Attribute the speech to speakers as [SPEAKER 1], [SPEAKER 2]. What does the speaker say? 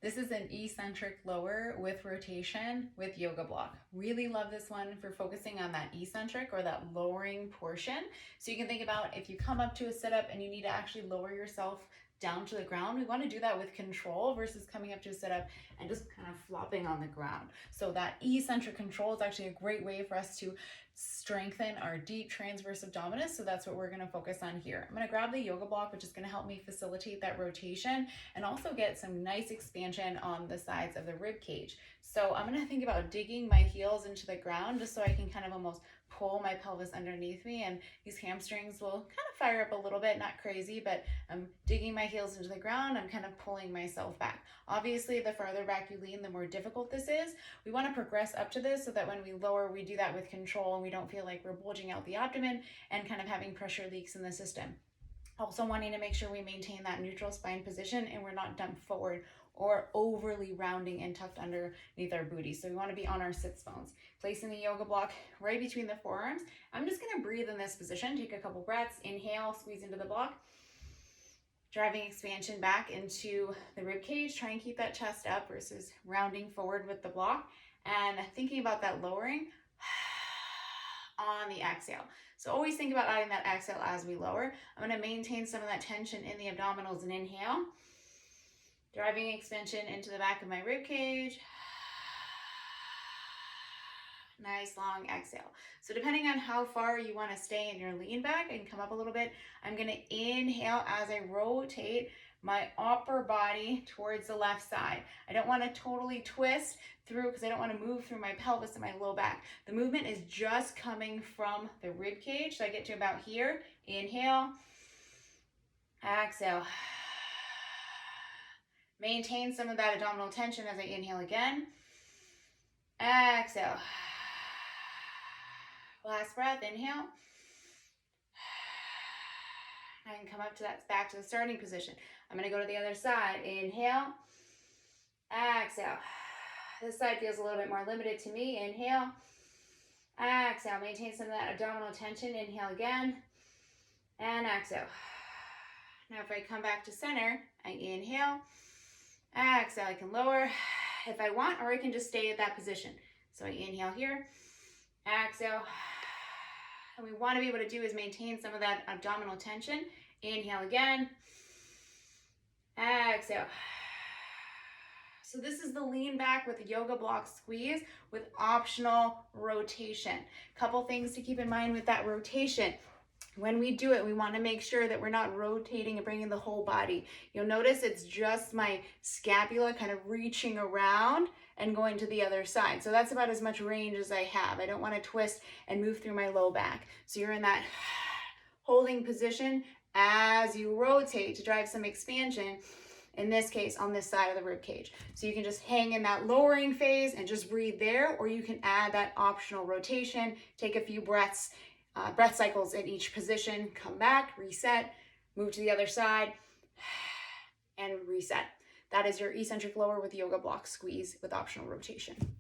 [SPEAKER 1] This is an eccentric lower with rotation with yoga block. Really love this one for focusing on that eccentric or that lowering portion. So you can think about if you come up to a sit-up and you need to actually lower yourself down to the ground, we want to do that with control versus coming up to a sit-up and just kind of flopping on the ground. So that eccentric control is actually a great way for us to strengthen our deep transverse abdominis. So that's what we're going to focus on here. I'm going to grab the yoga block, which is going to help me facilitate that rotation and also get some nice expansion on the sides of the rib cage. So I'm going to think about digging my heels into the ground just so I can kind of almost pull my pelvis underneath me, and these hamstrings will kind of fire up a little bit, not crazy, but I'm digging my heels into the ground. I'm kind of pulling myself back. Obviously, the farther back you lean, the more difficult this is. We want to progress up to this so that when we lower, we do that with control and we don't feel like we're bulging out the abdomen and kind of having pressure leaks in the system. Also wanting to make sure we maintain that neutral spine position and we're not dumped forward or overly rounding and tucked underneath our booty. So we want to be on our sits bones. Placing the yoga block right between the forearms. I'm just going to breathe in this position. Take a couple breaths. Inhale, squeeze into the block. Driving expansion back into the rib cage. Try and keep that chest up versus rounding forward with the block. And thinking about that lowering on the exhale. So always think about adding that exhale as we lower. I'm going to maintain some of that tension in the abdominals and inhale. Driving expansion into the back of my rib cage. Nice long exhale. So depending on how far you want to stay in your lean back and come up a little bit, I'm going to inhale as I rotate my upper body towards the left side. I don't want to totally twist through because I don't want to move through my pelvis and my low back. The movement is just coming from the rib cage. So I get to about here. Inhale. Exhale. Maintain some of that abdominal tension as I inhale again. Exhale. Last breath, inhale. I can come up to that, back to the starting position. I'm going to go to the other side. Inhale. Exhale. This side feels a little bit more limited to me. Inhale. Exhale. Maintain some of that abdominal tension. Inhale again. And exhale. Now if I come back to center, I inhale. Exhale. I can lower if I want, or I can just stay at that position. So I inhale here. Exhale. And we want to be able to do is maintain some of that abdominal tension. Inhale again. Exhale. So this is the lean back with the yoga block squeeze with optional rotation. Couple things to keep in mind with that rotation. When we do it, we want to make sure that we're not rotating and bringing the whole body. You'll notice it's just my scapula kind of reaching around and going to the other side. So that's about as much range as I have. I don't want to twist and move through my low back. So you're in that holding position as you rotate to drive some expansion, in this case on this side of the rib cage. So you can just hang in that lowering phase and just breathe there, or you can add that optional rotation, take a few breath cycles in each position, come back, reset, move to the other side, and reset. That is your eccentric lower with yoga block squeeze with optional rotation.